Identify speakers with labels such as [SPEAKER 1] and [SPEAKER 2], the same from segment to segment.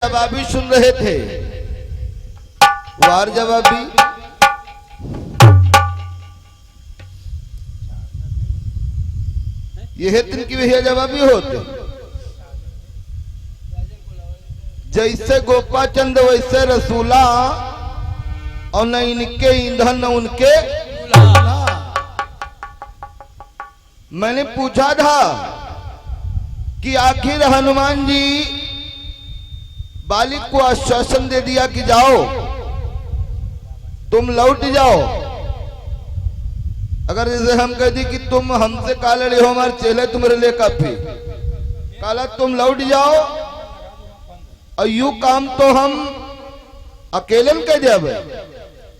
[SPEAKER 1] जवाबी सुन रहे थे। वार जवाबी यह तिनकी भैया जवाबी होते। जैसे गोपाचंद वैसे रसूला, और न इनके ईंधन न उनके। मैंने पूछा था कि आखिर हनुमान जी बालिक को आश्वासन दे दिया कि जाओ तुम लौट जाओ। अगर जैसे हम कह दी कि तुम हमसे काले हो, हमारे चेले तुम्हारे लिए काफी, काला तुम लौट जाओ, और यू काम तो हम अकेले कह दिया।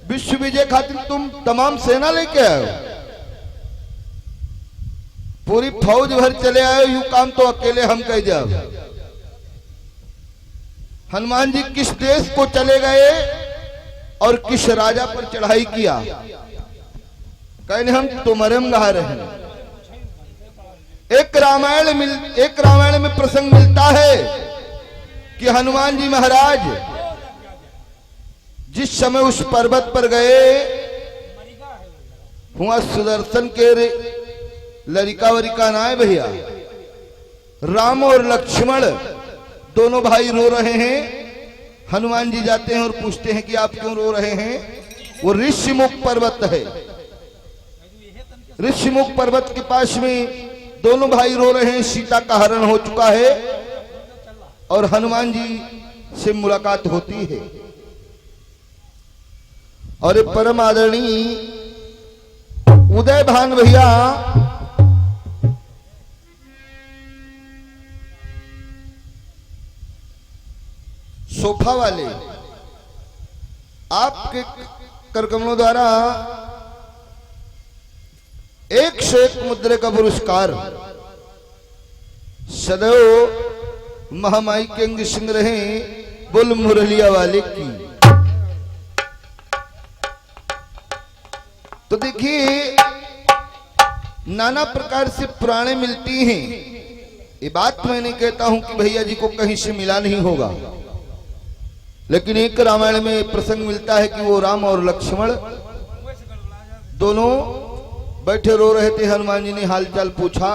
[SPEAKER 1] विश्व विजय खातिर तुम तमाम सेना लेके आए हो, पूरी फौज भर चले आए, यू काम तो अकेले हम कह दिया। हनुमान जी किस देश को चले गए और किस राजा पर चढ़ाई किया, कहने हम तुम्हारे में गा रहे हैं। एक रामायण में प्रसंग मिलता है कि हनुमान जी महाराज जिस समय उस पर्वत पर गए, हुआ सुदर्शन के लरिका वरिका नाय भैया, राम और लक्ष्मण दोनों भाई रो रहे हैं। हनुमान जी जाते हैं और पूछते हैं कि आप क्यों रो रहे हैं। वो ऋषिमुख पर्वत है, ऋषिमुख पर्वत के पास में दोनों भाई रो रहे हैं। सीता का हरण हो चुका है और हनुमान जी से मुलाकात होती है। और ये परम आदरणीय उदय भान भैया सोफा वाले, आपके करकमलों द्वारा 101 मुद्रे का पुरस्कार सदैव महामाई के अंग सिंह रहे बुल मुरलिया वाले की। तो देखिए नाना प्रकार से पुराणे मिलती हैं। ये बात मैं नहीं कहता हूं कि भैया जी को कहीं से मिला नहीं होगा, लेकिन एक रामायण में प्रसंग मिलता है कि वो राम और लक्ष्मण दोनों बैठे रो रहे थे। हनुमान जी ने हालचाल पूछा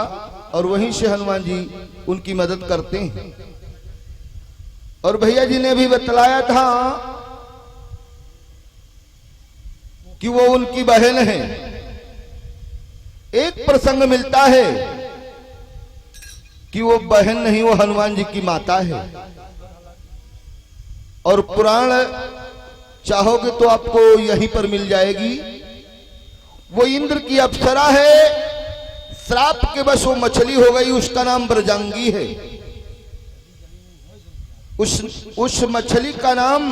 [SPEAKER 1] और वहीं से हनुमान जी उनकी मदद करते हैं। और भैया जी ने भी बतलाया था कि वो उनकी बहन है। एक प्रसंग मिलता है कि वो बहन नहीं, वो हनुमान जी की माता है। और पुराण चाहोगे तो आपको यहीं पर मिल जाएगी। वो इंद्र की अप्सरा है, श्राप के बस वो मछली हो गई, उसका नाम ब्रजांगी है। उस मछली का नाम,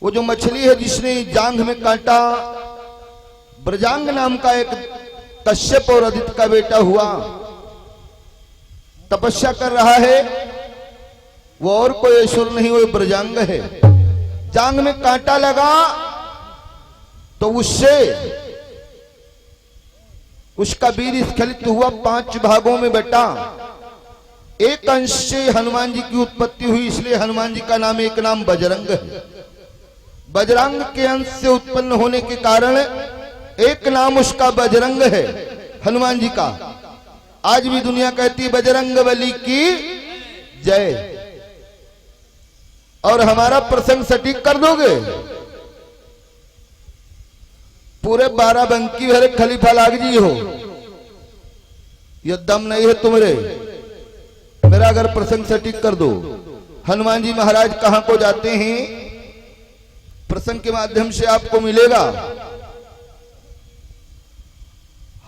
[SPEAKER 1] वो जो मछली है जिसने जांघ में काटा, ब्रजांग नाम का एक कश्यप और अदिति का बेटा हुआ, तपस्या कर रहा है। वो और कोई असुर नहीं, वो ब्रजांग है। जांघ में कांटा लगा तो उससे उसका वीर स्खलित हुआ, 5 भागों में बटा। एक अंश से हनुमान जी की उत्पत्ति हुई, इसलिए हनुमान जी का नाम एक नाम बजरंग है। बजरंग के अंश से उत्पन्न होने के कारण एक नाम उसका बजरंग है हनुमान जी का। आज भी दुनिया कहती है बजरंग बली की जय। और हमारा प्रसंग सटीक कर दोगे, पूरे 12 बंकी भरे खलीफा लाग जी हो, यह दम नहीं है तुम्हारे। मेरा अगर प्रसंग सटीक कर दो। हनुमान जी महाराज कहां को जाते हैं, प्रसंग के माध्यम से आपको मिलेगा।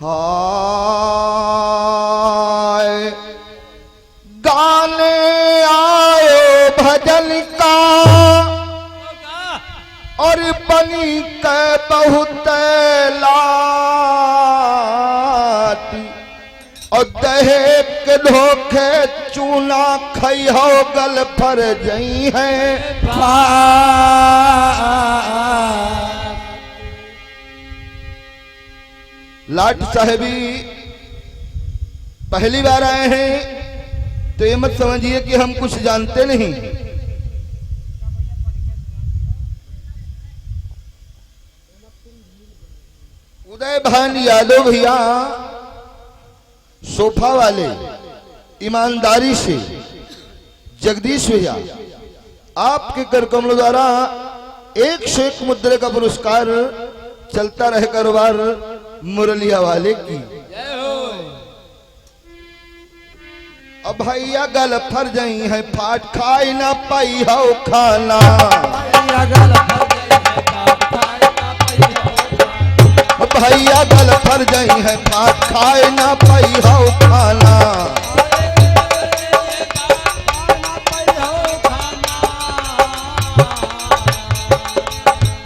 [SPEAKER 1] हाय गाने आयो भजन का, और बनी के बहुत लाती, और दहे के धोखे चूना खई हो गल फर जई है। लाट साहेबी पहली बार आए हैं, तो ये मत समझिए कि हम कुछ जानते नहीं। उदय भान यादव भैया सोफा वाले ईमानदारी से जगदीश भैया आपके कर कमलों द्वारा 101 मुद्रे का पुरस्कार चलता रहे कारोबार मुरलिया वाले की। अब भैया गल फर जाई है फाट खाई ना पाई हो खाना। भैया गल फर जाई है फाट खाई ना पाई हो खाना।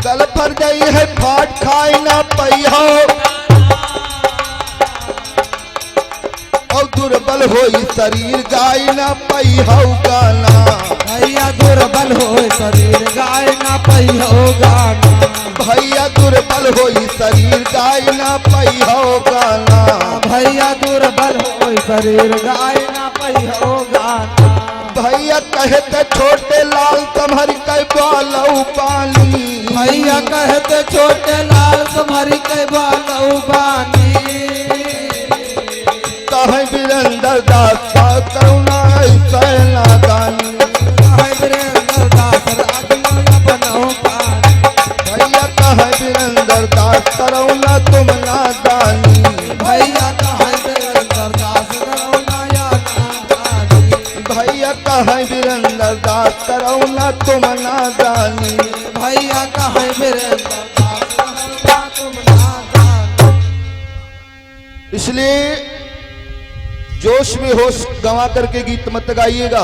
[SPEAKER 1] गल फर जाई है फाट खाई ना पाई हो और दुर्बल होई शरीर गाय ना पई हो गाना।
[SPEAKER 2] भैया दुर्बल होई शरीर गाय ना पई हो गाना।
[SPEAKER 1] भैया दुर्बल होई शरीर गाय ना पई हो गाना।
[SPEAKER 2] भैया दुर्बल होई शरीर गाय ना पई हो गाना।
[SPEAKER 1] भैया कहते छोटे लाल तुम्हारी कई बालऊ पानी।
[SPEAKER 2] भैया कहते छोटे लाल तुम्हारी कई बालऊ पानी।
[SPEAKER 1] कहे वीरेंद्र दास करुणा सैना दानी।
[SPEAKER 2] कहे वीरेंद्र दास राजमाया बनाओ पानी।
[SPEAKER 1] भैया कहे वीरेंद्र दास करुणा तुम नादानी।
[SPEAKER 2] भैया कहे वीरेंद्र दास करुणा या नादानी।
[SPEAKER 1] भैया कहे वीरेंद्र दास करुणा तुम नादानी।
[SPEAKER 2] भैया कहे वीरेंद्र दास करुणा तुम नादानी।
[SPEAKER 1] इसलिए जोश में होश गंवा करके गीत मत गाइएगा।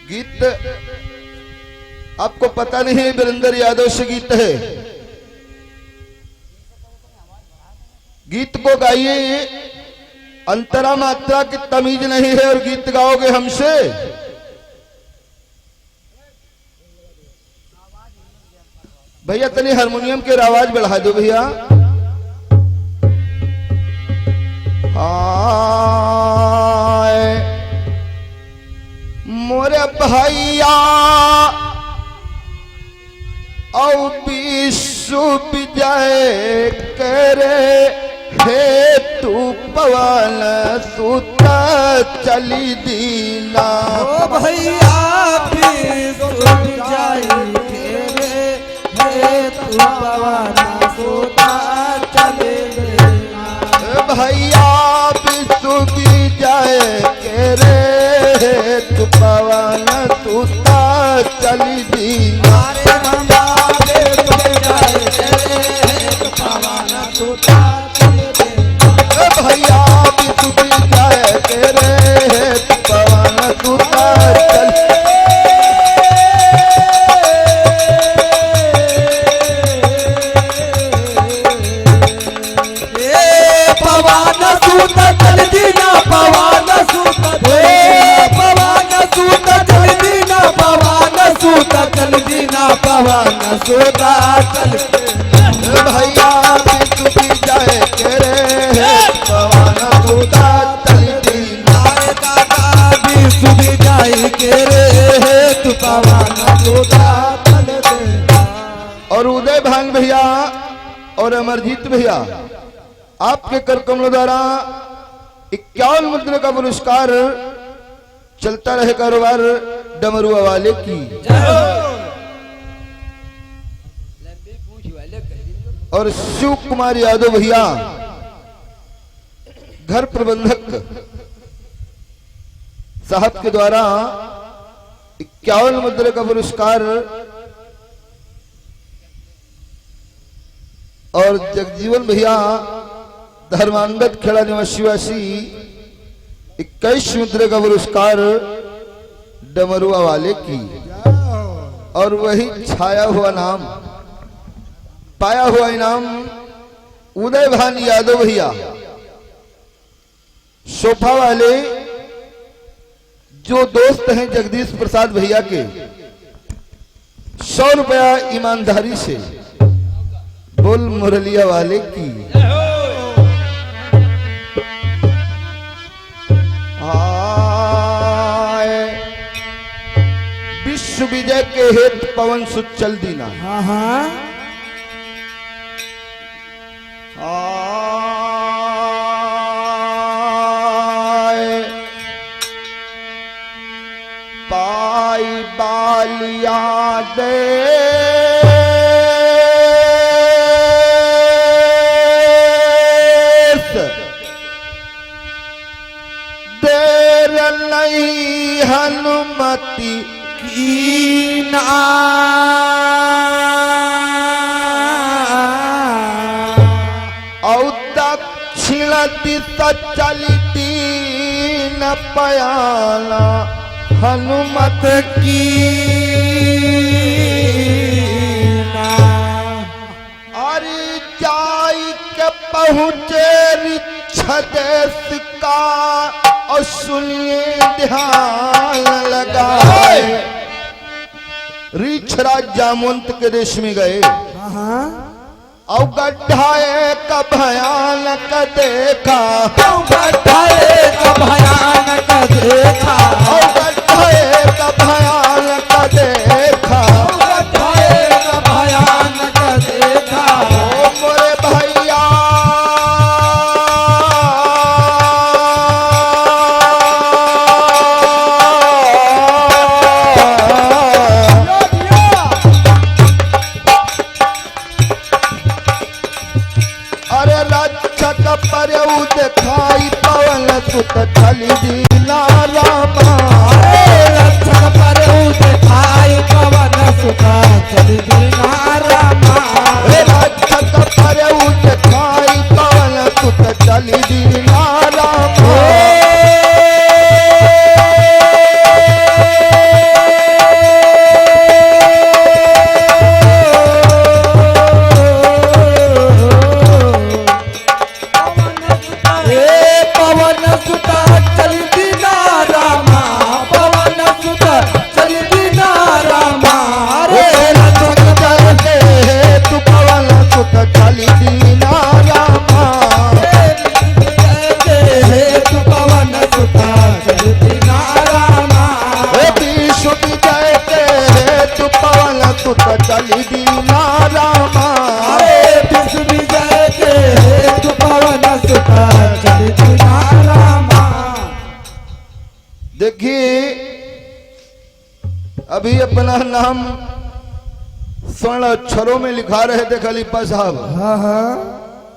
[SPEAKER 1] गीत आपको पता नहीं है वीरेंद्र यादव से गीत है। गीत को गाइए, अंतरा मात्रा की तमीज नहीं है और गीत गाओगे हमसे। भैया तनी हारमोनियम के आवाज बढ़ा दो भैया। मोरे भैया औ विश्व विजय करे हे तू पवन सुत चली दीना।
[SPEAKER 2] ओ भैया विश्व विजय करे हे तू पवन सुत चली दीना।
[SPEAKER 1] भैया विश्व विजय करे हे तू पवन सुत चली दीना। भैया विश्व विजय करे हे तू पवन सुत चली।
[SPEAKER 2] पवन सुत चल दीना पवन सुत पवन सुत चल दीना पवन सुत चल दीना पवन सुत चल।
[SPEAKER 1] भैया विश्व विजय करे हे पवन सुत चली दीना।
[SPEAKER 2] दादा विश्व विजय करे हे तू पवन सुत चल दीना।
[SPEAKER 1] और उदय भान भैया और अमरजीत भैया आपके कर कमलों द्वारा 51 मुद्रे का पुरस्कार चलता रहे कारोबार डमरुआ वाले की। और शिव कुमार यादव भैया घर प्रबंधक साहब के द्वारा 51 मुद्रे का पुरस्कार और जगजीवन भैया धर्मांगत खेड़ा निवासी 21 मुद्रे का पुरस्कार डमरुआ वाले की। और वही छाया हुआ नाम पाया हुआ इनाम उदय भान यादव भैया सोफा वाले जो दोस्त हैं जगदीश प्रसाद भैया के 100 रुपया ईमानदारी से बोल मुरलिया वाले की। हेत पवन सुत चल दीना।
[SPEAKER 2] हाँ हाँ
[SPEAKER 1] आए पाई बालिया दे देर नहीं हनुमति
[SPEAKER 2] कीना
[SPEAKER 1] औ दक्षिण दिशा चलती न पयाला हनुमत
[SPEAKER 2] की
[SPEAKER 1] अरे जाई के पहुँचे रिछदेश का और सुनिए ध्यान लगाए। रीछराज जामवंत के देश में गए और गड्ढाए का भयानक देखा,
[SPEAKER 2] गड्ढाए का भयानक देखा,
[SPEAKER 1] और गड्ढाए का भयानक देखा,
[SPEAKER 2] गड्ढाए का भयानक देखा।
[SPEAKER 1] ओ मोरे भैया अरे रक्षक परऊ दिखाई पवन सुत चली दीना रामा।
[SPEAKER 2] रक्षक परऊ दिखाई पवन सुत चली दीना रामा।
[SPEAKER 1] रक्षक परऊ दिखाई पवन सुत चली दीना रामा।
[SPEAKER 2] पवन सुत चल दीना रामा, पवन सुत चल दीना रामा। रे
[SPEAKER 1] रक्षक जयते तू पवन सुत चली दीना रामा।
[SPEAKER 2] तू पवन सुत चल दीना रामा।
[SPEAKER 1] विश्व जयते तू पवन सुत चली दीना रामा।
[SPEAKER 2] विश्व विजय के तू पवन सुत चल दीना रामा।
[SPEAKER 1] देखिए अभी अपना नाम स्वर्ण अक्षरों में लिखा रहे थे खलीफा साहब।
[SPEAKER 2] हाँ हाँ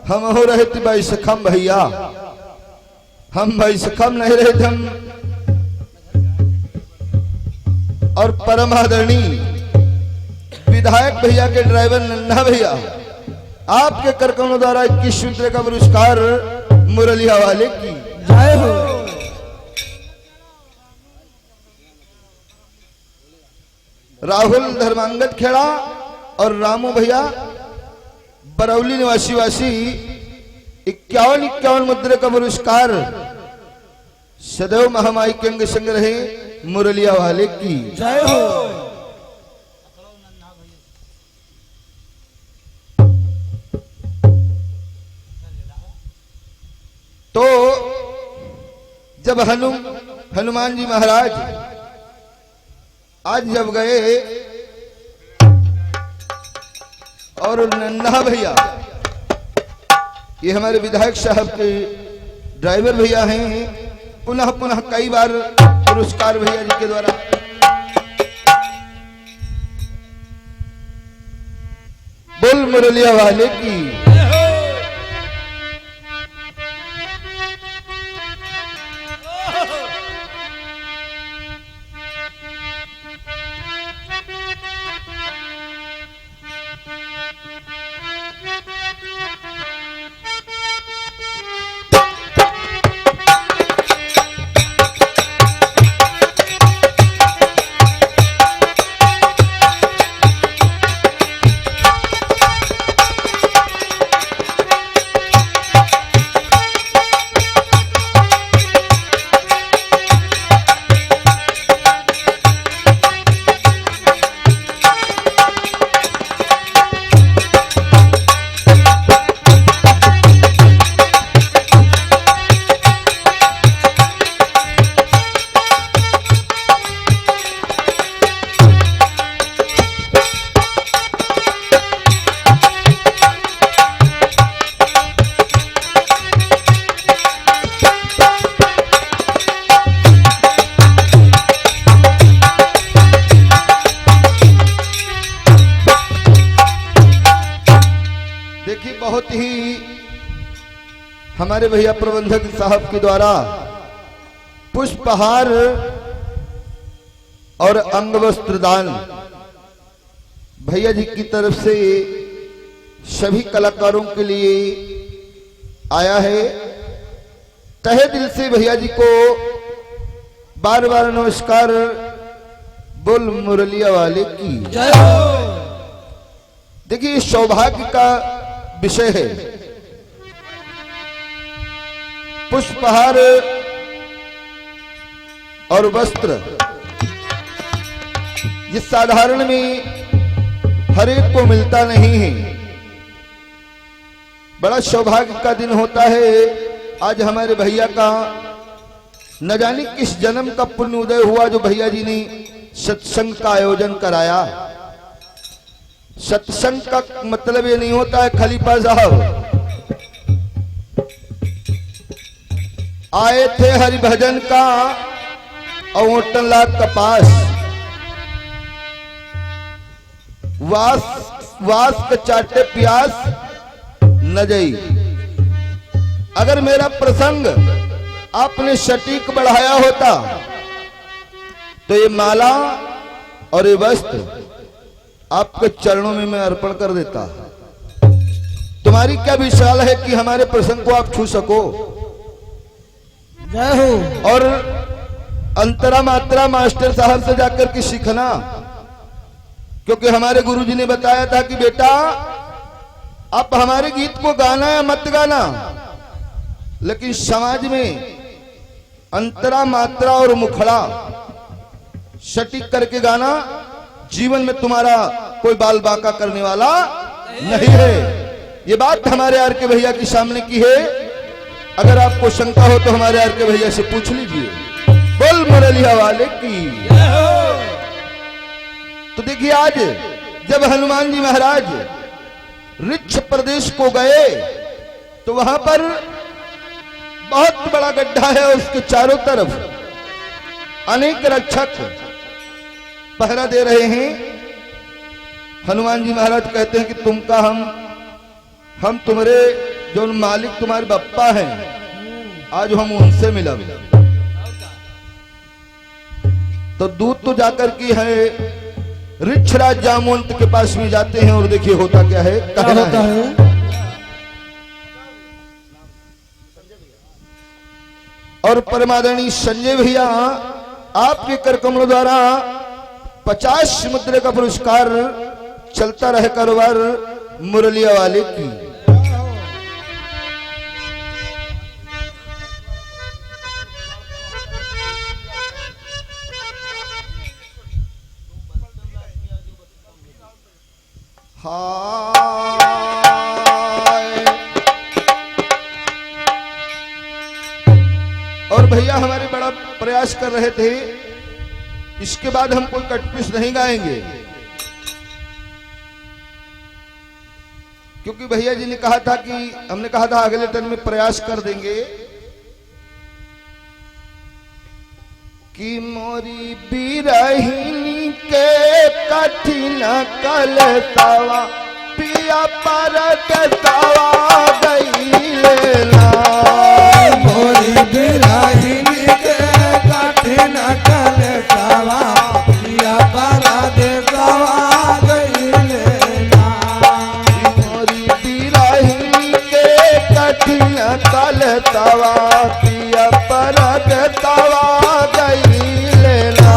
[SPEAKER 1] हम हो रहे थे भाई सखम भैया, हम भाई सखम नहीं रहे थे हम और परम आदरणीय विधायक भैया के ड्राइवर नन्हा भैया आपके करकमों द्वारा 21 रुपये का पुरस्कार मुरलिया वाले की
[SPEAKER 2] जय हो।
[SPEAKER 1] राहुल धर्मांगत खेड़ा और रामू भैया बरौली निवासी वासी 51 मुद्रे का पुरस्कार सदैव महामाई के अंग संग रहे मुरलिया वाले की
[SPEAKER 2] जय हो।
[SPEAKER 1] तो जब हनुमान जी महाराज आज जब गए और नन्हा भैया ये हमारे विधायक साहब के ड्राइवर भैया हैं, पुनः पुनः कई बार पुरस्कार भैया जी के द्वारा बोल मुरलिया वाले की। हमारे भैया प्रबंधक साहब के द्वारा पुष्पहार और अंग वस्त्र दान भैया जी की तरफ से सभी कलाकारों के लिए आया है। तहे दिल से भैया जी को बार बार नमस्कार। बोल मुरलिया वाले की
[SPEAKER 2] जय हो।
[SPEAKER 1] देखिए सौभाग्य का विषय है। पुष्पहार और वस्त्र ये साधारण में हर एक को मिलता नहीं है। बड़ा सौभाग्य का दिन होता है। आज हमारे भैया का न जाने किस जन्म का पुण्य उदय हुआ जो भैया जी ने सत्संग का आयोजन कराया। सत्संग का मतलब ये नहीं होता है खलीफा साहब आए थे हरिभजन का और 8 लाख का पास वास के चाटे प्यास न जई। अगर मेरा प्रसंग आपने सटीक बढ़ाया होता तो ये माला और ये वस्त्र आपके चरणों में मैं अर्पण कर देता। तुम्हारी क्या विशाल है कि हमारे प्रसंग को आप छू सको।
[SPEAKER 2] जय हो।
[SPEAKER 1] और अंतरा मात्रा मास्टर साहब से जाकर के सीखना, क्योंकि हमारे गुरुजी ने बताया था कि बेटा आप हमारे गीत को गाना या मत गाना, लेकिन समाज में अंतरा मात्रा और मुखड़ा सटीक करके गाना। जीवन में तुम्हारा कोई बाल बाका करने वाला नहीं है। ये बात हमारे आर के भैया के सामने की है। अगर आपको शंका हो तो हमारे आर के भैया से पूछ लीजिए। बोल मुरलिया वाले की। तो देखिए आज जब हनुमान जी महाराज ऋक्ष प्रदेश को गए तो वहां पर बहुत बड़ा गड्ढा है। उसके चारों तरफ अनेक रक्षक पहरा दे रहे हैं। हनुमान जी महाराज कहते हैं कि तुमका हम तुम्हारे जो मालिक तुम्हारे बप्पा हैं आज हम उनसे मिला। तो दूत तो जाकर की है ऋक्षराज जामवंत के पास में जाते हैं और देखिए होता क्या है। कहना है और परमादरणी संजय भैया आपके कर कमलों द्वारा 50 मुद्रे का पुरस्कार चलता रहे कारोबार मुरलिया वाले की। और भैया हमारे बड़ा प्रयास कर रहे थे, इसके बाद हम कोई कटपीस नहीं गाएंगे, क्योंकि भैया जी ने कहा था कि हमने कहा था अगले टर्न में प्रयास कर देंगे कि मोरी बिरहिनी के कठिन कलतावा पिया पर कतावा गईले ना।
[SPEAKER 2] मोरी बिरहिनी के कठिन कलतावा पिया पर कतावा गईले ना।
[SPEAKER 1] मोरी बिरहिनी के कठिन कलतावा पिया पर कतावा गईले ना।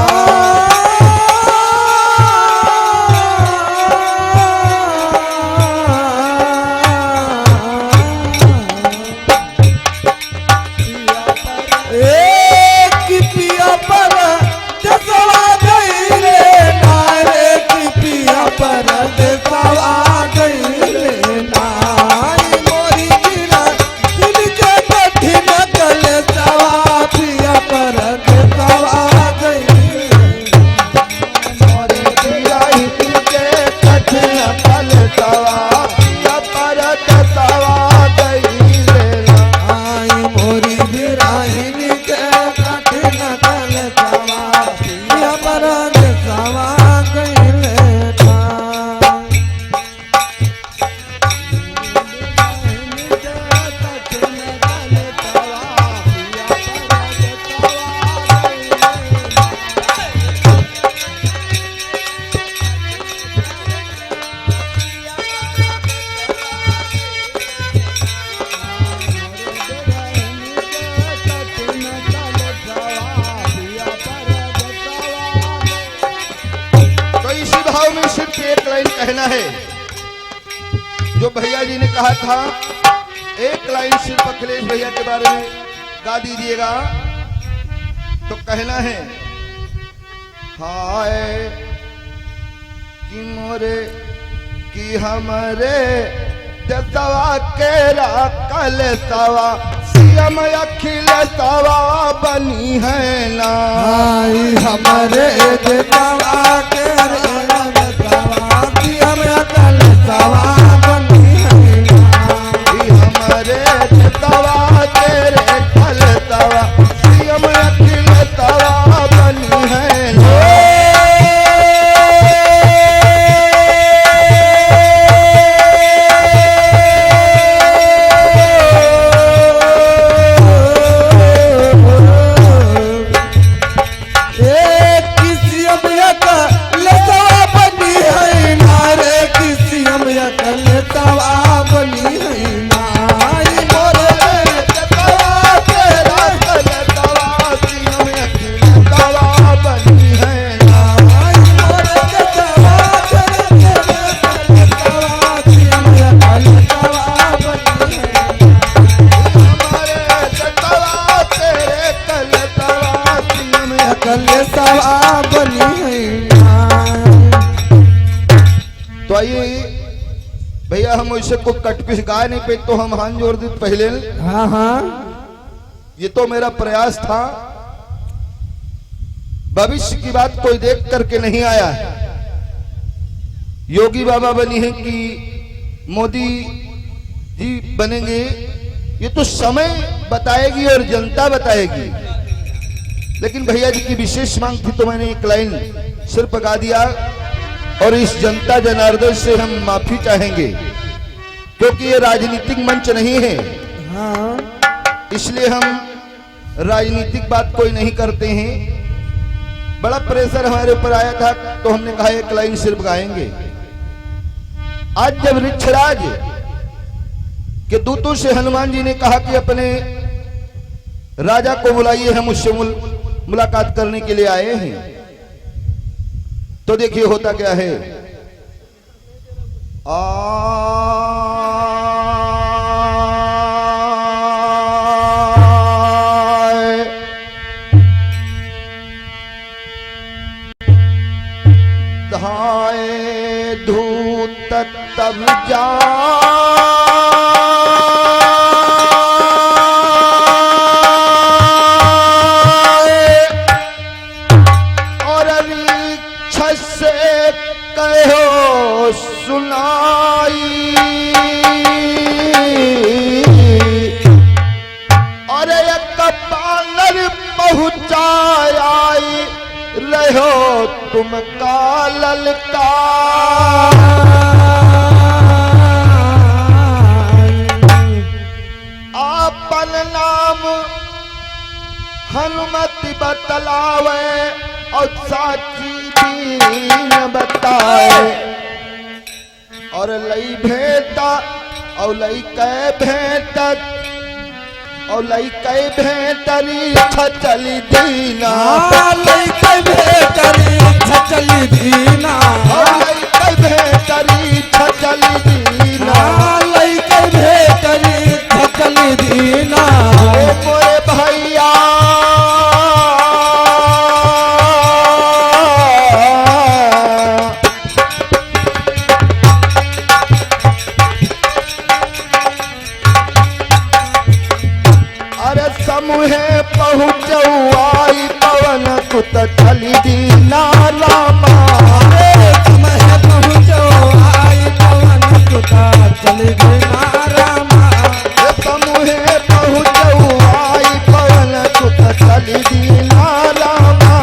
[SPEAKER 2] Thank you.
[SPEAKER 1] लाइन कहना है जो भैया जी ने कहा था। एक लाइन सिर्फ अखिलेश भैया के बारे में गा दीजिएगा। तो कहना है, हाय कि मोरे कि हमारे दसवा केरा कल सवा सीएम अखिलेशवा बनी है ना।
[SPEAKER 2] आई हमारे देवा के रवा की हम अकल सवा बनी है
[SPEAKER 1] कि हमारे दसवा केरे कल सवा सीएम अखिलेशवा बनी है ना। तो आइए भैया, हम वैसे को कटपिस गा नहीं पे तो हम हाथ जोड़ दी पहले।
[SPEAKER 2] हाँ हाँ,
[SPEAKER 1] ये तो मेरा प्रयास था। भविष्य की बात कोई देख करके नहीं आया है। योगी बाबा बनी है कि मोदी जी बनेंगे, ये तो समय बताएगी और जनता बताएगी। लेकिन भैया जी की विशेष मांग थी तो मैंने एक लाइन सिर्फ गा दिया। और इस जनता जनार्दन से हम माफी चाहेंगे क्योंकि ये राजनीतिक मंच नहीं है।
[SPEAKER 2] हाँ,
[SPEAKER 1] इसलिए हम राजनीतिक बात कोई नहीं करते हैं। बड़ा प्रेशर हमारे ऊपर आया था तो हमने कहा एक लाइन सिर्फ गाएंगे। आज जब ऋक्षराज के दूतों से हनुमान जी ने कहा कि अपने राजा को बुलाइए, हम उससे मुलाकात करने के लिए आए हैं, तो देखिए होता क्या है। धाए धूत तब जा सुनाई और एक बानर पहुंचाया रहो तुम का ललका। आपन नाम हनुमति बतलावे और साची दीन बताए। और लई भेंटा और लई कै भेंटत और लई कै भेंटरी छचली दीना।
[SPEAKER 2] लई कै भेंटरी छचली दीना।
[SPEAKER 1] लई कै भेंटरी छचली दीना।
[SPEAKER 2] लई कै भेंटरी छचली दीना।
[SPEAKER 1] मोरे भैया समूहे पहुँचवाई पवन कुत चली दीना रामा।
[SPEAKER 2] समूहे पहुँचवाई पवन कुत चली दीना रामा।
[SPEAKER 1] समूहे पहुँचवाई पवन कुत चली दीना रामा।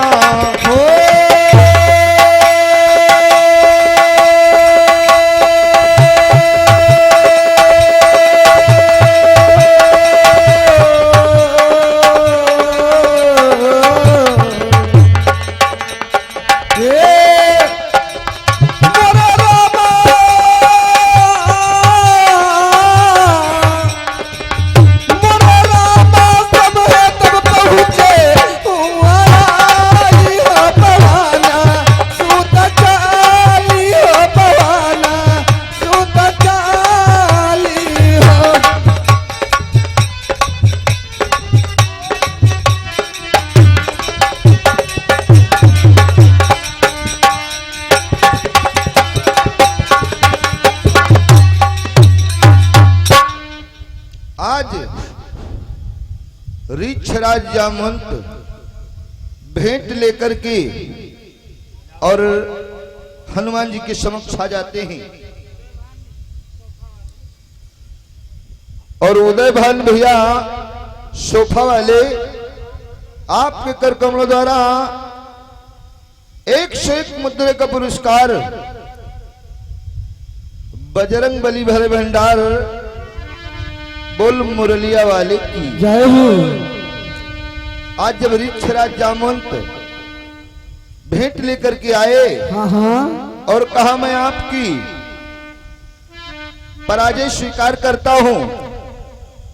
[SPEAKER 1] ऋक्षराज जामवंत भेंट लेकर के और हनुमान जी के समक्ष आ जाते हैं। और उदय भान भैया सोफा वाले आपके कर कमलों द्वारा 101 मुद्रे का पुरस्कार बजरंग बली भरे भंडार बोल मुरलिया वाले की
[SPEAKER 2] जय हो।
[SPEAKER 1] आज जब ऋक्षराज जामवंत भेंट लेकर के आए
[SPEAKER 2] हाँ हाँ
[SPEAKER 1] और कहा मैं आपकी पराजय स्वीकार करता हूं,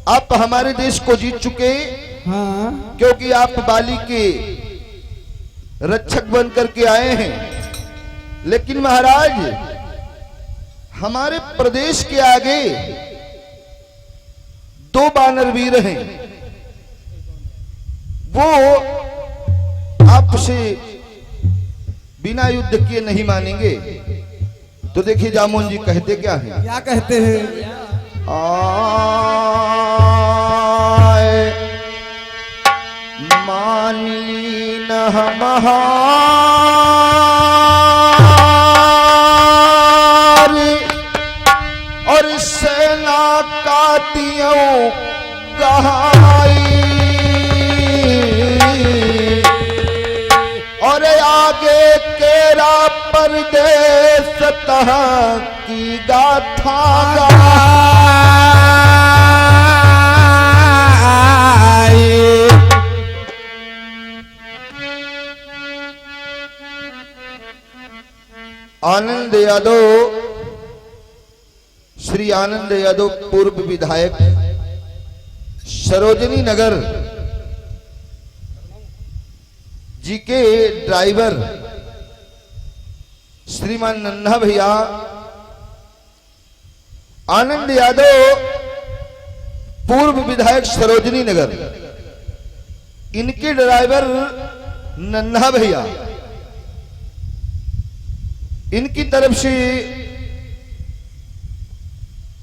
[SPEAKER 1] आप हमारे देश को जीत चुके
[SPEAKER 2] हाँ
[SPEAKER 1] क्योंकि आप बाली के रक्षक बन करके आए हैं, लेकिन महाराज हमारे प्रदेश के आगे 2 बानर वीर हैं, वो आपसे बिना युद्ध किए नहीं मानेंगे। तो देखिए जामुन जी कहते क्या हैं।
[SPEAKER 2] क्या कहते हैं?
[SPEAKER 1] आए मान ली न हमारी और सेना का तियों गहाई और आगे केरा परदेस तहाँ की गाथा गाई। आनंद यादव, श्री आनंद यादव पूर्व विधायक सरोजनी नगर जी के ड्राइवर श्रीमान नन्हा भैया आनंद यादव पूर्व विधायक सरोजनी नगर, इनके ड्राइवर नन्हा भैया, इनकी तरफ से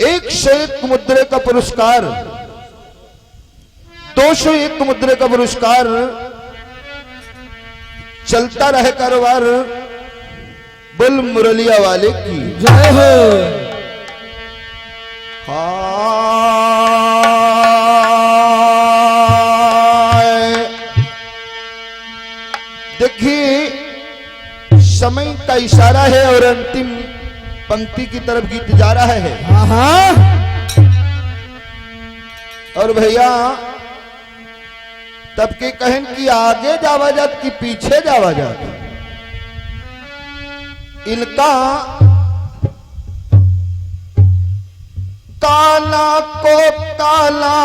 [SPEAKER 1] 101 मुद्रे का पुरस्कार, 201 मुद्रे का पुरस्कार, चलता रहे कारोबार बुल मुरलिया वाले की
[SPEAKER 2] जय हो।
[SPEAKER 1] देखिए समय का इशारा है और अंतिम पंक्ति की तरफ गीत जा रहा है।
[SPEAKER 2] हाँ
[SPEAKER 1] और भैया तब के कहन कि आगे जावा जात कि पीछे जावा जात, इनका काला को काला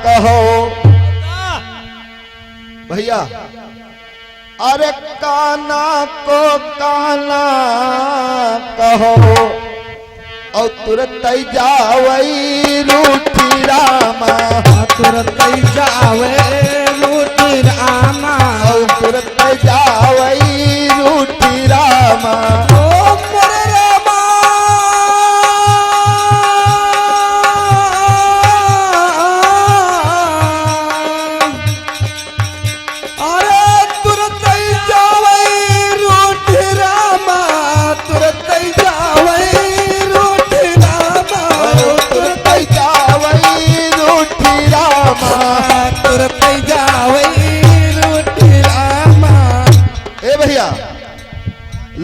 [SPEAKER 1] कहो भैया, अरे काना को काना कहो और तुरंत जावई रूठी रामा,
[SPEAKER 2] तुरंत जावे रूठी रामा,
[SPEAKER 1] और तुरंत जावई रूठी रामा।
[SPEAKER 2] ओ मोरे रामा, अरे तुरंत जावे रूठी रामा, तुरंत जावे रूठी रामा,
[SPEAKER 1] तुरंत जावई रूठी रामा,
[SPEAKER 2] तुरंत जावे रूठी रामा।
[SPEAKER 1] ए भैया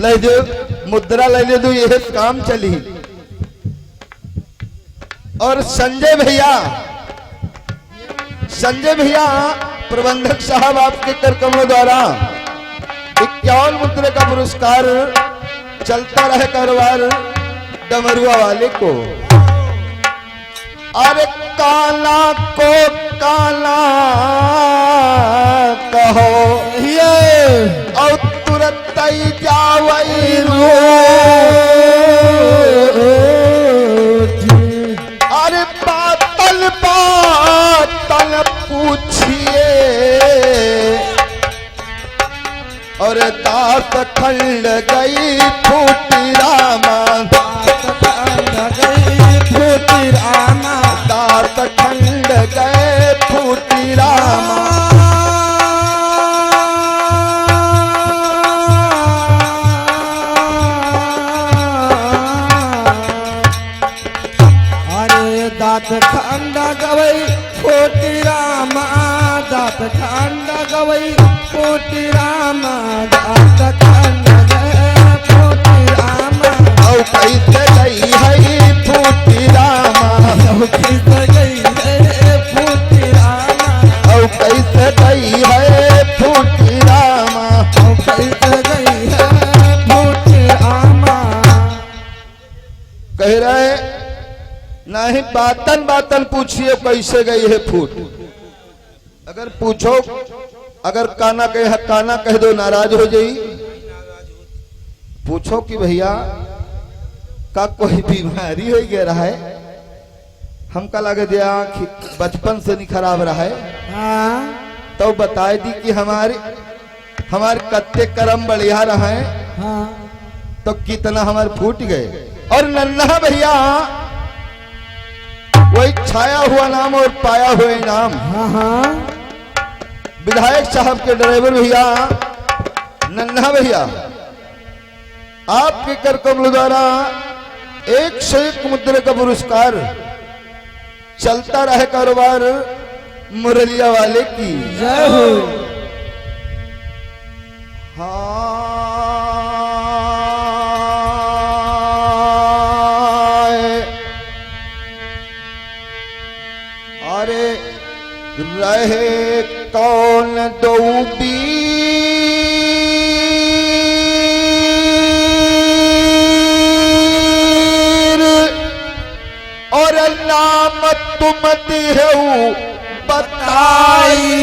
[SPEAKER 1] ले दो मुद्रा, ले ले दो, यह काम चली। और संजय भैया प्रबंधक साहब आपके कर कमलों द्वारा 51 मुद्रे का पुरस्कार, चलता रहे कारोबार डमरुआ वाले को। अरे काला को काला कहो
[SPEAKER 2] ये
[SPEAKER 1] और तुरंत जावई अरे बातल बातल पूछिए और दांत खंड गई फूटी रामा,
[SPEAKER 2] फूटी रामा,
[SPEAKER 1] दांत खंड गए
[SPEAKER 2] जात खंड गवई पोटी राम जात खंड पोटी राम
[SPEAKER 1] औ कैसे गई है फूटी रामा
[SPEAKER 2] किस गई है पोटी राम
[SPEAKER 1] औ कैसे गई है फूटी रामा
[SPEAKER 2] कैसे गई है पोटी राम
[SPEAKER 1] कह रहे नहीं बातन बातन पूछिए कैसे गई है फूट। अगर पूछो अगर काना कहे काना कह दो नाराज हो जाई। पूछो कि भैया का कोई बीमारी हो गया रहा है हमका लगे दिया आँख बचपन से नहीं खराब रहा है
[SPEAKER 2] हाँ
[SPEAKER 1] तो बताए दी कि हमारे कत्ते कर्म बढ़िया रहा है
[SPEAKER 2] हाँ
[SPEAKER 1] तो कितना हमारे फूट गए। और नन्हा भैया वही छाया हुआ नाम और पाया हुआ इनाम।
[SPEAKER 2] हाँ हाँ
[SPEAKER 1] विधायक साहब के ड्राइवर भैया नन्हा भैया आपके कर कमल द्वारा 101 मुद्रे का पुरस्कार चलता रहे कारोबार मुरलिया वाले की
[SPEAKER 2] जय हो।
[SPEAKER 1] अरे रहे कौन दो और नाम तुम दिहु बताई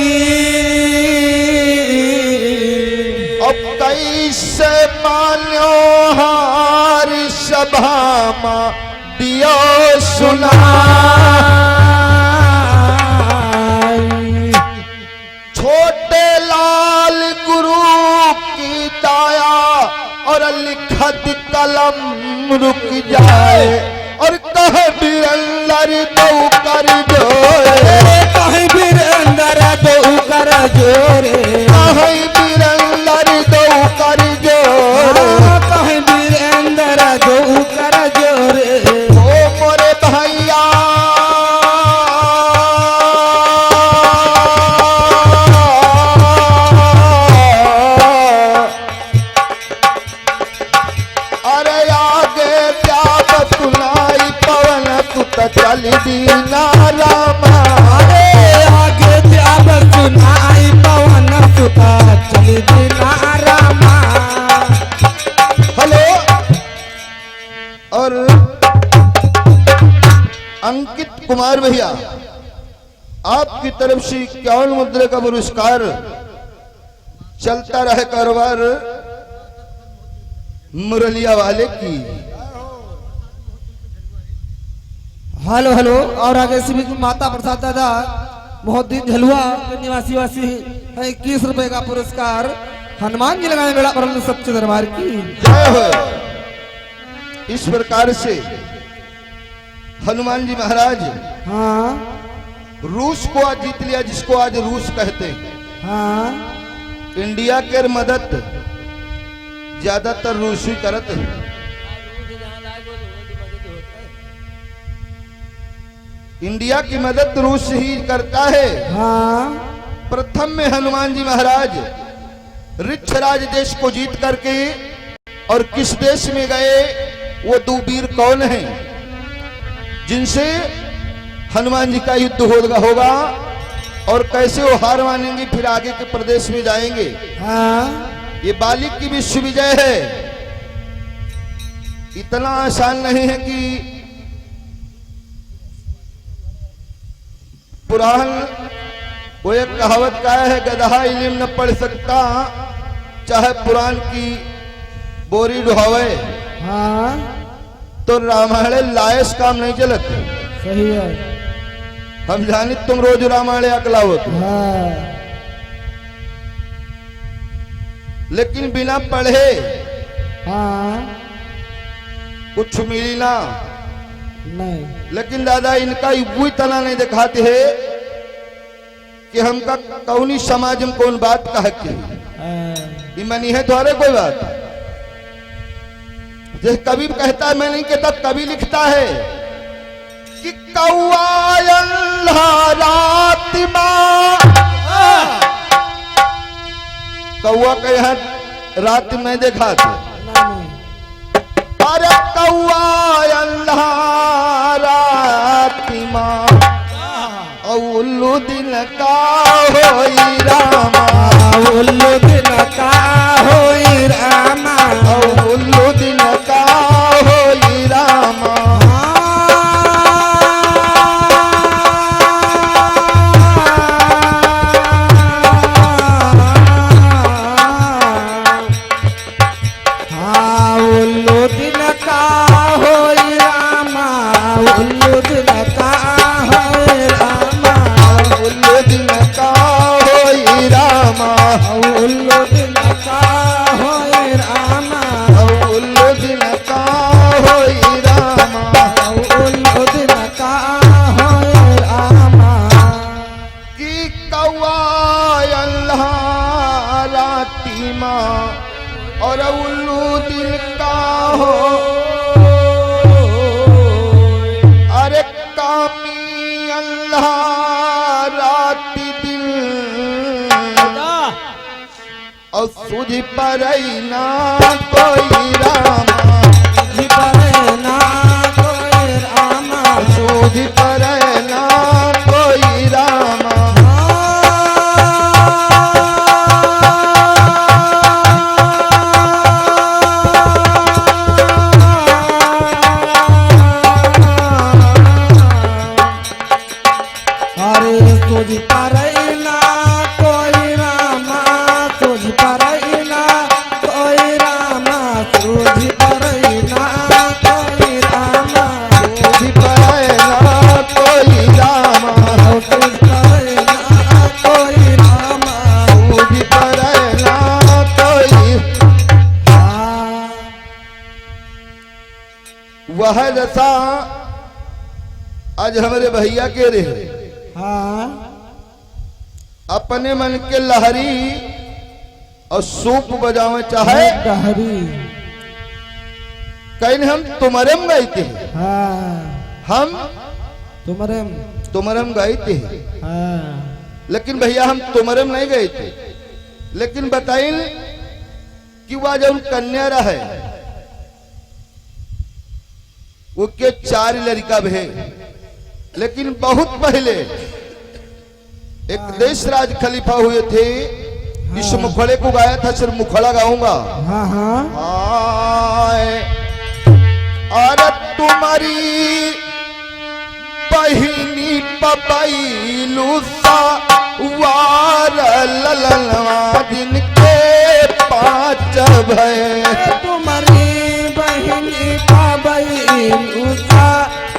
[SPEAKER 1] अब कैसे मानो हार सभा में दियो सुना। छोटे लाल गुरु की दाया और लिखत कलम रुक जाए और कह बिरंदर दो कर जोरे
[SPEAKER 2] कहीं बिरंदर दो कर जोरे
[SPEAKER 1] कहीं बिरंदर दो कर जोरे
[SPEAKER 2] कहीं बिरंदर दो कर जोरे
[SPEAKER 1] ओ मोरे भैया अरे आगे क्या बतुलाई पवन कुत चल दीना रामा
[SPEAKER 2] अरे आगे जब सुनाई पवन सुता चली दिना रामा।
[SPEAKER 1] हेलो और अंकित कुमार भैया आपकी तरफ से 51 मुद्रे का पुरस्कार चलता रहे कारोबार मुरलिया वाले की।
[SPEAKER 2] हेलो हेलो और आगे से भी माता प्रसाद दादा मोहद्दीन झलुआ के निवासी वासी 21 रुपए का पुरस्कार हनुमान जी लगाने बेड़ा पर सच्चे दरबार की
[SPEAKER 1] जय हो। इस प्रकार से हनुमान जी महाराज
[SPEAKER 2] हाँ
[SPEAKER 1] रूस को आज जीत लिया जिसको आज रूस कहते हैं।
[SPEAKER 2] हाँ
[SPEAKER 1] इंडिया के मदद ज्यादातर रूस ही करते हैं। इंडिया की मदद रूस ही करता है।
[SPEAKER 2] हाँ
[SPEAKER 1] प्रथम में हनुमान जी महाराज ऋक्षराज देश को जीत करके और किस देश में गए वो दो वीर कौन हैं जिनसे हनुमान जी का युद्ध होगा और कैसे वो हार मानेंगे फिर आगे के प्रदेश में जाएंगे।
[SPEAKER 2] हाँ
[SPEAKER 1] ये बालिक की विश्व विजय है। इतना आसान नहीं है कि पुराण वो एक कहावत का है गधा इल्म न पढ़ सकता चाहे पुराण की बोरी ढुहावे।
[SPEAKER 2] हाँ
[SPEAKER 1] तो रामायण लायस काम नहीं चलत।
[SPEAKER 2] सही है।
[SPEAKER 1] हम जानी तुम रोज रामायण अकलावत
[SPEAKER 2] हाँ
[SPEAKER 1] लेकिन बिना पढ़े
[SPEAKER 2] हाँ
[SPEAKER 1] कुछ मिली ना।
[SPEAKER 2] नहीं
[SPEAKER 1] लेकिन दादा इनका वो तना नहीं दिखाते है कि हमका कौनी समाज में कौन बात कह के
[SPEAKER 2] हाँ,
[SPEAKER 1] मनी है तुम्हारे कोई बात। जैसे कवि कहता है मैं नहीं कहता कवि लिखता है कि कौआ रात मां कौआ के यहाँ रात में देखा था। अरे कौआ अंधा रात माँ उल्लू दिन का होई रामा,
[SPEAKER 2] उल्लू दिन का होई रामा,
[SPEAKER 1] उल्लू दिन का होई रामा।
[SPEAKER 2] उल्लू दिन का होई रामा, उल्लू दिन का होई रामा,
[SPEAKER 1] उल्लू दिन का होई रामा,
[SPEAKER 2] उल्लू दिन का होई रामा,
[SPEAKER 1] उल्लू दिन का होई रामा।
[SPEAKER 2] उल्लू दिन का होई रामा।
[SPEAKER 1] कि कौआ अल्लाह राती माँ और उल्लू दिल का हो। अरे कामी अल्लाह राती दिल और सूझ पर ना कोई रामा,
[SPEAKER 2] ना कोई रामा,
[SPEAKER 1] सूझ पर ना कोई रामा।
[SPEAKER 2] अरे तुझ पर ना कोई रामा, तुझ पर ना कोई रामा, तुझ पर ना कोई रामा,
[SPEAKER 1] सूझ पर ना कोई रामा,
[SPEAKER 2] तुझ पर ना कोई रामा।
[SPEAKER 1] सूझ पर ना कोई। वह दशा आज हमारे भैया के रहे
[SPEAKER 2] हाँ
[SPEAKER 1] अपने मन के लहरी और सूप बजावे चाहे
[SPEAKER 2] डहरी,
[SPEAKER 1] कहीं हम तुमरम गाइते हैं,
[SPEAKER 2] हाँ
[SPEAKER 1] हम
[SPEAKER 2] तुम्हारे,
[SPEAKER 1] तुमरम गाइते हैं,
[SPEAKER 2] हाँ
[SPEAKER 1] लेकिन भैया हम तुमरम नहीं गए थे। लेकिन बताइए कि वह जब कन्या रहे वो के 4 लड़का भे, लेकिन बहुत पहले एक देश राज खलीफा हुए थे। इस मुखड़े को गाया था, सिर्फ मुखड़ा गाऊंगा।
[SPEAKER 2] हाँ हाँ
[SPEAKER 1] आए अरे तुम्हारी बहिनी पपैलू सा वार ललनवा जिनके 5 भय।
[SPEAKER 2] तुम्हारी बहनी का बहूसा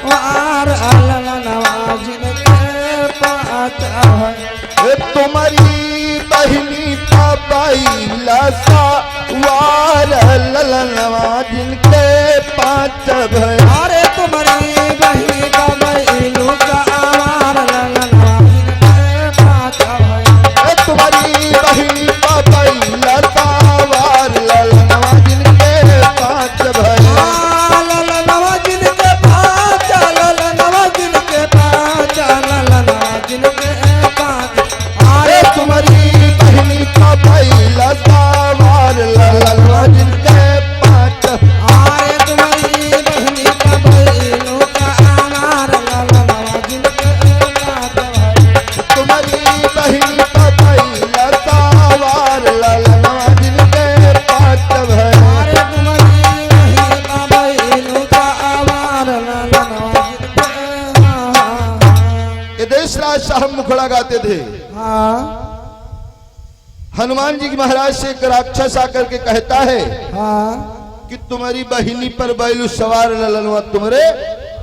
[SPEAKER 2] वार अलनवा जिनके 5 है।
[SPEAKER 1] तुम्हारी बहिनी पपैला सा वार ललनवा जिनके 5 भय।
[SPEAKER 2] अरे तुम्हारी बहनी का बहूसा वार अलनवा जिनके 5 है।
[SPEAKER 1] तुम्हारी बहिनी पपैला सा वार ललनवा जिनके 5 भय।
[SPEAKER 2] ललनवा जिनके 5, ललनवा जिनके 5, ललनवा जिनके 5।
[SPEAKER 1] अरे तुम्हारी बहिनी पपैला सा वार ललनवा जिनके 5।
[SPEAKER 2] अरे तुम्हारी बहनी का बहूसा वार ललनवा जिनके 5 है।
[SPEAKER 1] तुम्हारी बहिनी पपैला सा वार ललनवा जिनके 5 भय।
[SPEAKER 2] अरे तुम्हारी बहनी का बहूसा वार ललनवा जिनके।
[SPEAKER 1] ये देश राज साहब मुखड़ा गाते थे।
[SPEAKER 2] हाँ
[SPEAKER 1] हनुमान जी महाराज से एक राक्षस आकर के कहता है
[SPEAKER 2] हाँ
[SPEAKER 1] कि तुम्हारी बहिनी पर बैलू सवार ललनवा तुम्हारे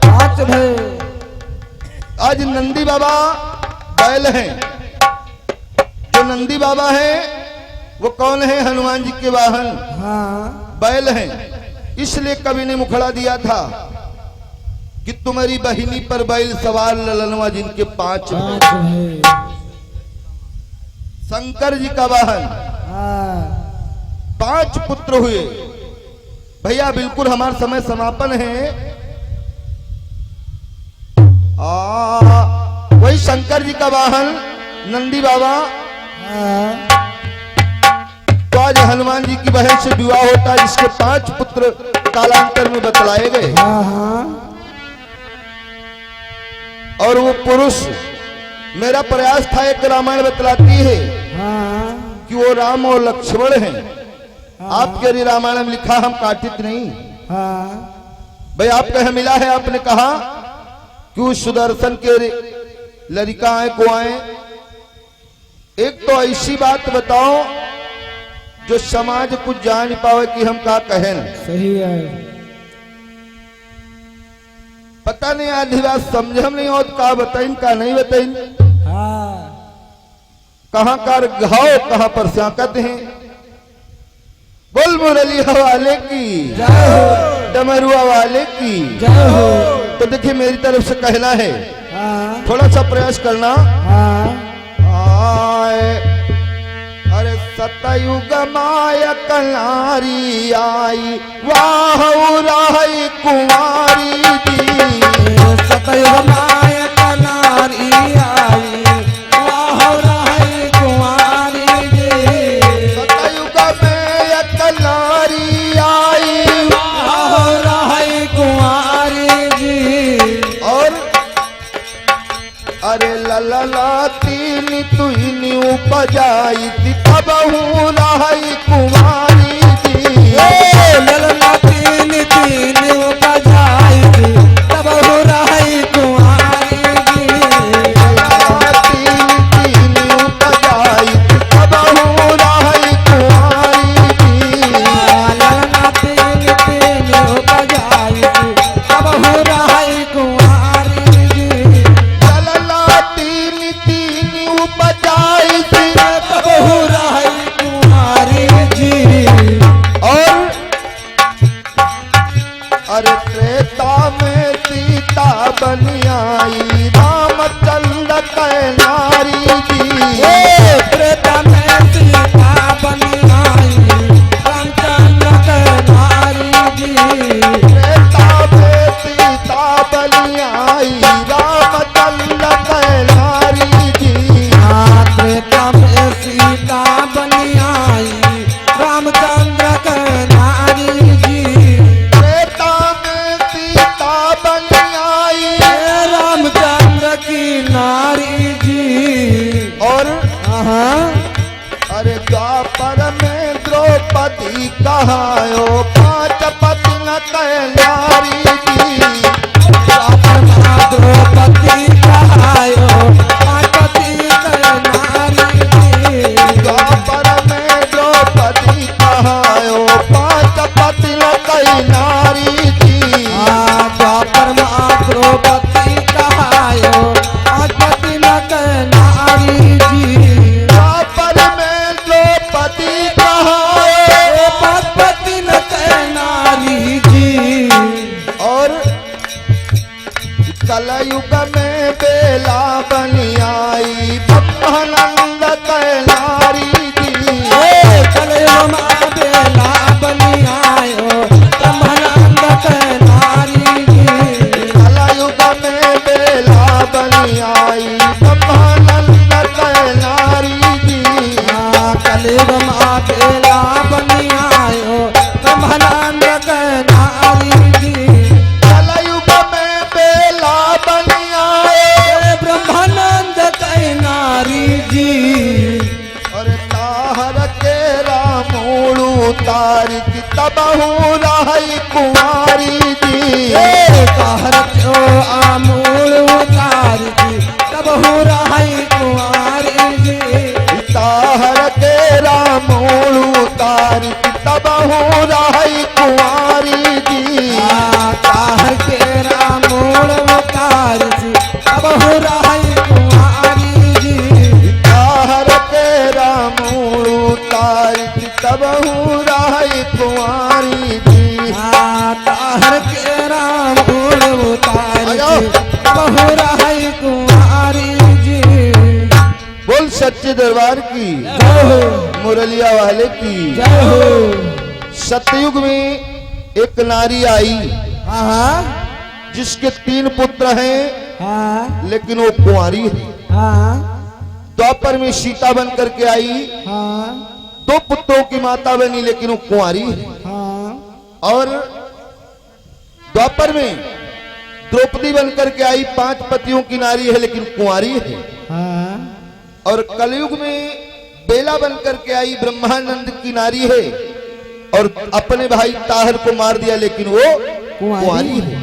[SPEAKER 2] 5 भय।
[SPEAKER 1] आज नंदी बाबा बैल हैं। जो नंदी बाबा हैं वो कौन है? हनुमान जी के वाहन
[SPEAKER 2] हाँ
[SPEAKER 1] बैल हैं। इसलिए कवि ने मुखड़ा दिया था कि तुम्हारी बहिनी पर बैल सवार ललनवा जिनके 5 हैं।
[SPEAKER 2] 5 भय।
[SPEAKER 1] शंकर जी का वाहन
[SPEAKER 2] हाँ
[SPEAKER 1] 5 पुत्र हुए। भैया बिल्कुल हमारा समय समापन है। वही शंकर जी का वाहन नंदी बाबा
[SPEAKER 2] हाँ
[SPEAKER 1] आज हनुमान जी की बहन से विवाह होता है, जिसके 5 पुत्र कालांतर में बतलाए गए।
[SPEAKER 2] हाँ हाँ
[SPEAKER 1] और वो पुरुष, मेरा प्रयास था, एक रामायण बतलाती है
[SPEAKER 2] हाँ
[SPEAKER 1] कि वो राम और लक्ष्मण हैं। आपके लिए रामायण में लिखा, हम काटित नहीं।
[SPEAKER 2] हाँ
[SPEAKER 1] भाई आपको यह मिला है, आपने कहा कि उस सुदर्शन के लड़िकाएं को आए। एक तो ऐसी बात बताओ जो समाज कुछ जान पावे कि हम का कहें।
[SPEAKER 2] सही है।
[SPEAKER 1] पता नहीं आधी बात समझम नहीं हो, का बताइन का नहीं बताइन,
[SPEAKER 2] हाँ
[SPEAKER 1] कहां का घाव कहां पर साकत है। बोल मुरलिया वाले की
[SPEAKER 2] जय हो,
[SPEAKER 1] डमरुआ वाले की।
[SPEAKER 2] जय हो।
[SPEAKER 1] तो देखिए मेरी तरफ से कहना है,
[SPEAKER 2] हाँ
[SPEAKER 1] थोड़ा सा प्रयास करना।
[SPEAKER 2] हाँ
[SPEAKER 1] आए अरे सतयुग माया कलारी आई, वाह राही कुमारी जी।
[SPEAKER 2] सतयुग माया कनारी आई, वाह राही कुंवारी जी।
[SPEAKER 1] सतयुग में कलारी आई,
[SPEAKER 2] वाह राही कुंवारी जी।
[SPEAKER 1] और अरे ललला तीन तुहिनी उपजाई थी, तब हूँ राही कुमारी जी।
[SPEAKER 2] ललना तीन तीन बजाई थी, तब हो रही कुंवारी जी।
[SPEAKER 1] ललला तीन तीन उपजाई थी, तब हूँ राही कुमारी जी।
[SPEAKER 2] ललना तीन तीन बजाई थी, तब हो रही कुंवारी जी।
[SPEAKER 1] ललला तीन तीन उपजाई थी,
[SPEAKER 2] तब हो रही कुंवारी जी।
[SPEAKER 1] और अरे त्रेता में सीता बनी आई, रामचंद्र कै नारी जी।
[SPEAKER 2] त्रेता में सीता बनी आई, रामचंद्र के नारी जी।
[SPEAKER 1] त्रेता में सीता बनी आई, रामचंद्र कै नारी जी।
[SPEAKER 2] त्रेता में सीता बनी आई, रामचंद्र के नारी जी।
[SPEAKER 1] त्रेता में सीता बनी आई,
[SPEAKER 2] रामचंद्र की नारी जी।
[SPEAKER 1] और
[SPEAKER 2] हाँ
[SPEAKER 1] अरे द्वापर में द्रौपदी कहायो, 5 पति न कै नारी जी।
[SPEAKER 2] द्रौपदी कहायो, पति के नारी जी।
[SPEAKER 1] द्वापर में द्रौपदी कहायो, 5 पति न कै नारी जी।
[SPEAKER 2] द्वापर में द्रौपदी कहायो, पति न के नारी जी।
[SPEAKER 1] द्वापर में द्रौपदी कहायो,
[SPEAKER 2] पति न के नारी जी।
[SPEAKER 1] और कलयुग में बेला बनी आई, ब्रह्मानंद कै नारी जी।
[SPEAKER 2] कलयुग में बेला बनी आयो, ब्रह्मानंद के नारी जी।
[SPEAKER 1] कलयुग में बेला बनी आई, ब्रह्मानंद कै नारी जी।
[SPEAKER 2] कलयुग में बेला बनी आयो, ब्रह्मानंद के नारी जी।
[SPEAKER 1] कलयुग में बेला बनी आई,
[SPEAKER 2] ब्रह्मानंद के नारी जी।
[SPEAKER 1] और ताहर के रामूल उतारी थी, तब हूँ राही कुमारी जी।
[SPEAKER 2] कहर जो आमूल उतारी थी, तब हो रही कुंवारी जी।
[SPEAKER 1] ताहर के रामूल उतारी थी, तब हूँ राही कुमारी जी।
[SPEAKER 2] ताहर के रामूल उतारी थी, तब हो रही कुंवारी जी।
[SPEAKER 1] ताहर के रामूल उतारी थी, तब हूँ राही कुमारी जी।
[SPEAKER 2] ताहर के रामूल उतारी थी, तब हो रही कुंवारी जी।
[SPEAKER 1] बोल सच्चे दरबार की,
[SPEAKER 2] जय हो,
[SPEAKER 1] मुरलिया वाले की।
[SPEAKER 2] जय हो।
[SPEAKER 1] सतयुग में एक नारी आई,
[SPEAKER 2] हाँ
[SPEAKER 1] जिसके 3 पुत्र हैं,
[SPEAKER 2] हाँ
[SPEAKER 1] लेकिन वो कुंवारी है।
[SPEAKER 2] हाँ
[SPEAKER 1] द्वापर में सीता बन करके आई,
[SPEAKER 2] हाँ
[SPEAKER 1] 2 पुत्रों की माता बनी लेकिन वो कुंवारी है।
[SPEAKER 2] हाँ
[SPEAKER 1] और द्वापर में द्रौपदी बनकर के आई 5 पतियों की नारी है लेकिन कुंवारी है।
[SPEAKER 2] हाँ
[SPEAKER 1] और कलयुग में बेला बनकर के आई ब्रह्मानंद की नारी है और अपने भाई ताहर को मार दिया लेकिन वो कुंवारी है।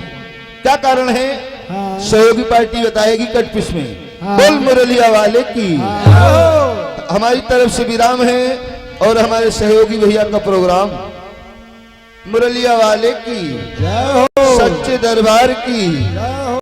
[SPEAKER 1] क्या कारण है?
[SPEAKER 2] हाँ
[SPEAKER 1] सहयोगी पार्टी बताएगी कटपिस में।
[SPEAKER 2] हाँ।
[SPEAKER 1] बोल मुरलिया वाले की।
[SPEAKER 2] हाँ।
[SPEAKER 1] हमारी तरफ से विराम है और हमारे सहयोगी भैया का प्रोग्राम मुरलिया वाले की
[SPEAKER 2] जय हो
[SPEAKER 1] सच्चे दरबार की।
[SPEAKER 2] जय